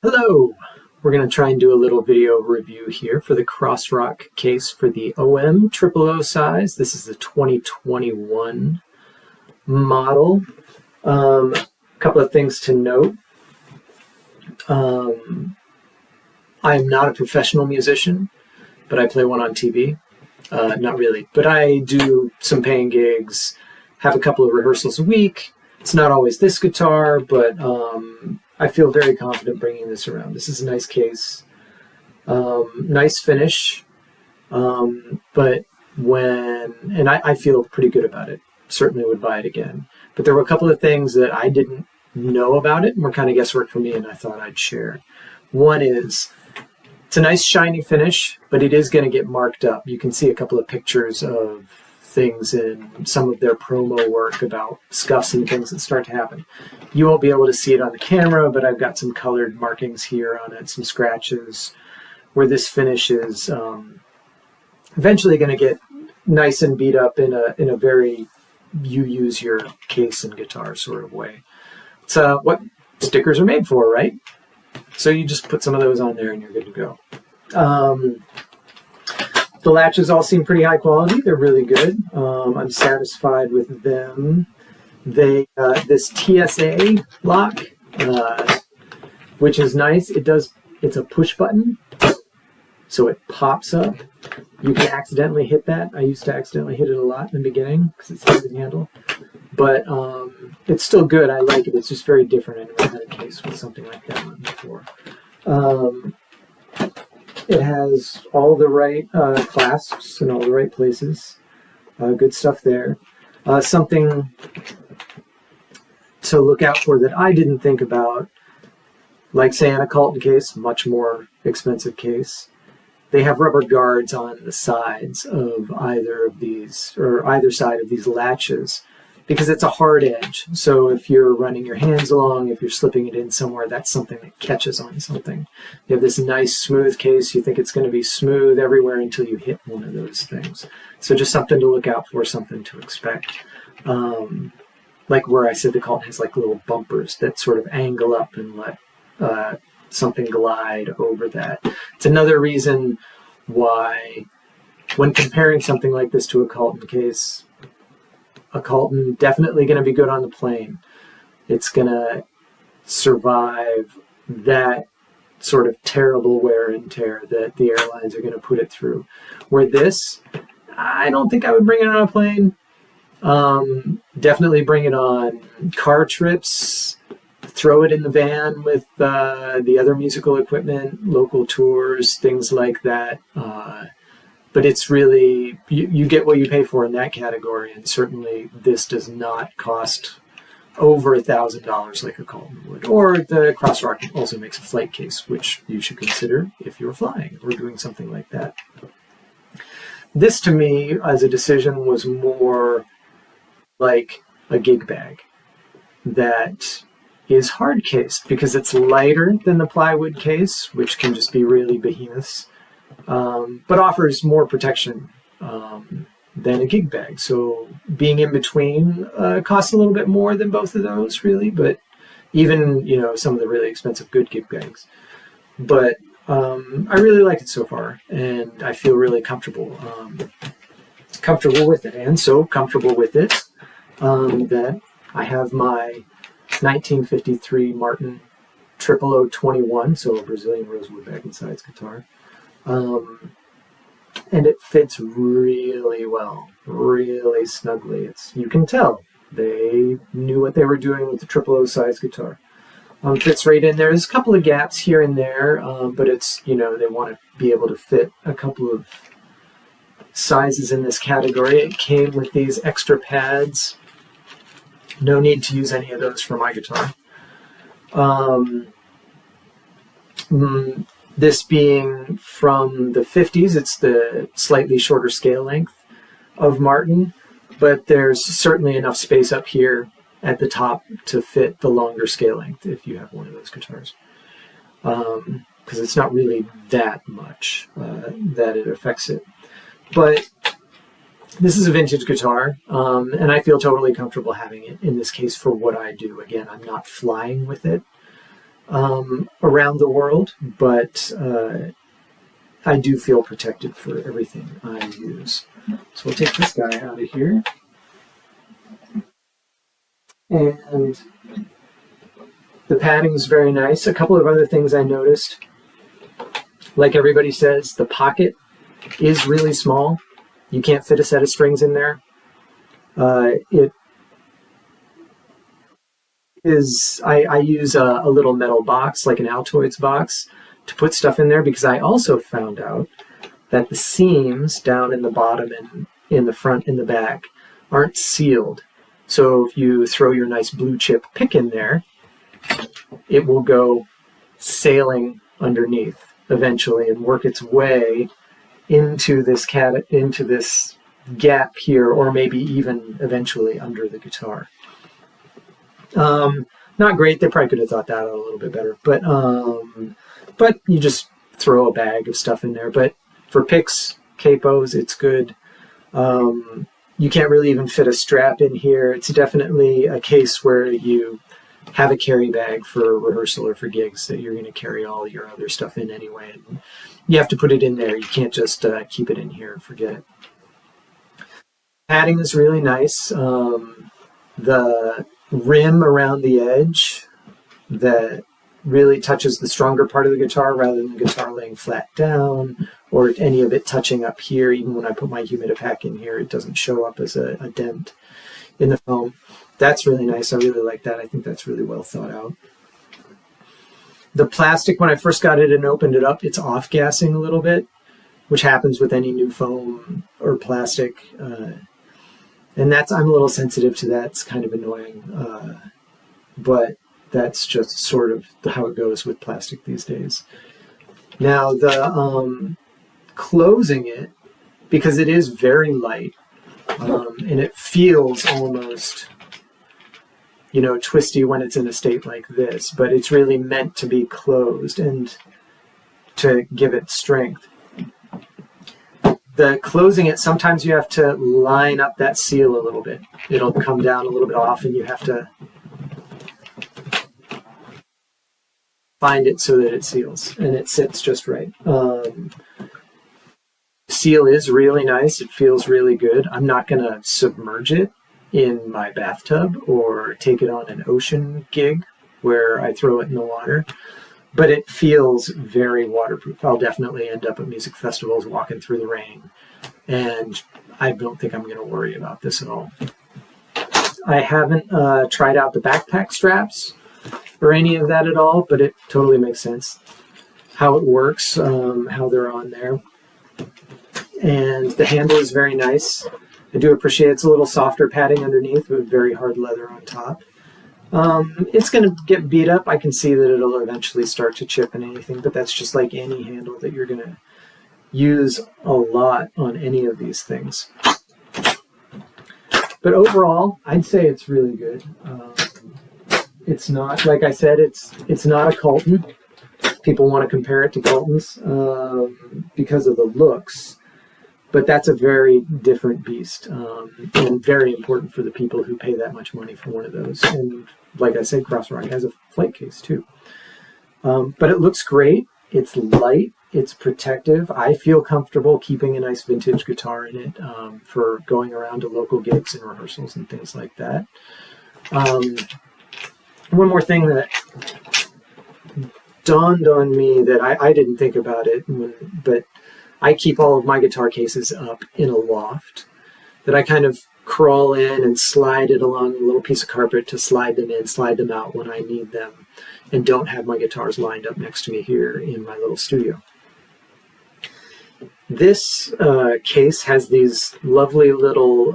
Hello! We're going to try and do a little video review here for the Crossrock case for the OM000 size. This is the 2021 model. A couple of things to note. I am not a professional musician, but I play one on TV. Not really, but I do some paying gigs, have a couple of rehearsals a week. It's not always this guitar, but I feel very confident bringing this around. This is a nice case, nice finish, but I feel pretty good about it. Certainly would buy it again. But there were a couple of things that I didn't know about it and were kind of guesswork for me, and I thought I'd share. One is, it's a nice shiny finish, but it is going to get marked up. You can see a couple of pictures of things in some of their promo work about scuffs and things that start to happen. You won't be able to see it on the camera, but I've got some colored markings here on it, some scratches, where this finish is eventually going to get nice and beat up in a very you use your case and guitar sort of way. It's what stickers are made for, right? So you just put some of those on there and you're good to go. The latches all seem pretty high quality. They're really good. I'm satisfied with them. This TSA lock, which is nice. It's a push button, so it pops up. You can accidentally hit that. I used to accidentally hit it a lot in the beginning because it's easy to handle. But it's still good. I like it. It's just very different. I never had a case with something like that one before. It has all the right clasps in all the right places. Good stuff there. Something to look out for that I didn't think about, like say in a Colton case, much more expensive case, they have rubber guards on the sides of either of these, or either side of these latches, because it's a hard edge. So if you're running your hands along, if you're slipping it in somewhere, that's something that catches on something. You have this nice smooth case, you think it's going to be smooth everywhere until you hit one of those things. So just something to look out for, something to expect. Like where I said the Colton has like little bumpers that sort of angle up and let something glide over that. It's another reason why when comparing something like this to a Colton case, a Colton definitely going to be good on the plane. It's going to survive that sort of terrible wear and tear that the airlines are going to put it through. Where this, I don't think I would bring it on a plane. Definitely bring it on car trips, throw it in the van with the other musical equipment, local tours, things like that. But it's really, you get what you pay for in that category, and certainly this does not cost over $1,000 like a Colton would. Or the Crossrock also makes a flight case, which you should consider if you're flying or doing something like that. This to me, as a decision, was more like a gig bag that is hard cased because it's lighter than the plywood case, which can just be really behemoths. But offers more protection than a gig bag. So being in between costs a little bit more than both of those, really. But even, some of the really expensive good gig bags. But I really like it so far, and I feel really comfortable with it. And so comfortable with it that I have my 1953 Martin 00021, so a Brazilian rosewood back and sides guitar. And it fits really well, really snugly. You can tell they knew what they were doing with the 000 size guitar. Fits right in there. There's a couple of gaps here and there, but it's, they want to be able to fit a couple of sizes in this category. It came with these extra pads. No need to use any of those for my guitar. This being from the 50s, it's the slightly shorter scale length of Martin, but there's certainly enough space up here at the top to fit the longer scale length if you have one of those guitars. Because it's not really that much that it affects it. But this is a vintage guitar, and I feel totally comfortable having it in this case for what I do. Again, I'm not flying with it. around the world, but I do feel protected for everything I use. So we'll take this guy out of here. And the padding is very nice. A couple of other things I noticed. Like everybody says, the pocket is really small. You can't fit a set of strings in there. It is, I use a little metal box, like an Altoids box, to put stuff in there, because I also found out that the seams down in the bottom and in the front and the back aren't sealed. So if you throw your nice blue chip pick in there, it will go sailing underneath eventually and work its way into this gap here, or maybe even eventually under the guitar. Not great. They probably could have thought that out a little bit better, but you just throw a bag of stuff in there. But for picks, capos, it's good. You can't really even fit a strap in here. It's definitely a case where you have a carry bag for rehearsal or for gigs that you're going to carry all your other stuff in anyway. And you have to put it in there. You can't just keep it in here and forget it. Padding is really nice. The rim around the edge that really touches the stronger part of the guitar rather than the guitar laying flat down, or any of it touching up here. Even when I put my humidipack in here, it doesn't show up as a dent in the foam. That's really nice. I really like that. I think that's really well thought out. The plastic, when I first got it and opened it up, it's off-gassing a little bit, which happens with any new foam or plastic. And I'm a little sensitive to that. It's kind of annoying. But that's just sort of how it goes with plastic these days. Now, the closing it, because it is very light, and it feels almost, twisty when it's in a state like this, but it's really meant to be closed and to give it strength. The closing it, sometimes you have to line up that seal a little bit. It'll come down a little bit off, and you have to find it so that it seals, and it sits just right. Seal is really nice. It feels really good. I'm not going to submerge it in my bathtub or take it on an ocean gig where I throw it in the water, but it feels very waterproof. I'll definitely end up at music festivals walking through the rain, and I don't think I'm going to worry about this at all. I haven't tried out the backpack straps or any of that at all, but it totally makes sense how it works, how they're on there. And the handle is very nice. I do appreciate it's a little softer padding underneath with very hard leather on top. It's going to get beat up. I can see that it'll eventually start to chip and anything, but that's just like any handle that you're going to use a lot on any of these things. But overall, I'd say it's really good. It's not, like I said, it's not a Colton. People want to compare it to Colton's because of the looks, but that's a very different beast, and very important for the people who pay that much money for one of those. And like I said, Crossrock has a flight case too. But it looks great. It's light. It's protective. I feel comfortable keeping a nice vintage guitar in it for going around to local gigs and rehearsals and things like that. One more thing that dawned on me that I didn't think about it, but I keep all of my guitar cases up in a loft that I kind of crawl in and slide it along a little piece of carpet to slide them in, slide them out when I need them, and don't have my guitars lined up next to me here in my little studio. This case has these lovely little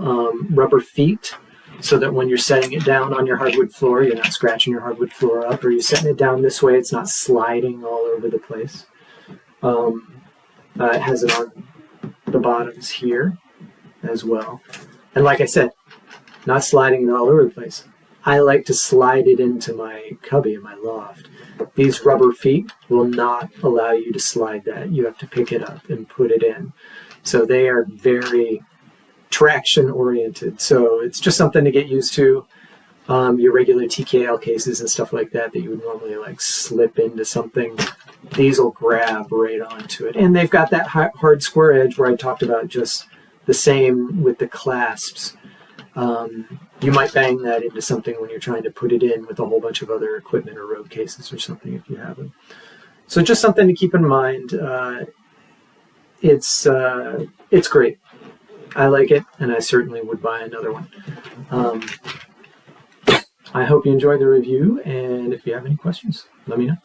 rubber feet, so that when you're setting it down on your hardwood floor, you're not scratching your hardwood floor up, or you're setting it down this way, it's not sliding all over the place. It has it on the bottoms here as well. And like I said, not sliding it all over the place. I like to slide it into my cubby in my loft. These rubber feet will not allow you to slide that. You have to pick it up and put it in. So they are very traction oriented. So it's just something to get used to. your regular TKL cases and stuff like that you would normally like slip into something. These will grab right onto it. And they've got that hard square edge where I talked about, just the same with the clasps. You might bang that into something when you're trying to put it in with a whole bunch of other equipment or road cases or something if you have them. So just something to keep in mind. It's great. I like it, and I certainly would buy another one. I hope you enjoyed the review, and if you have any questions, let me know.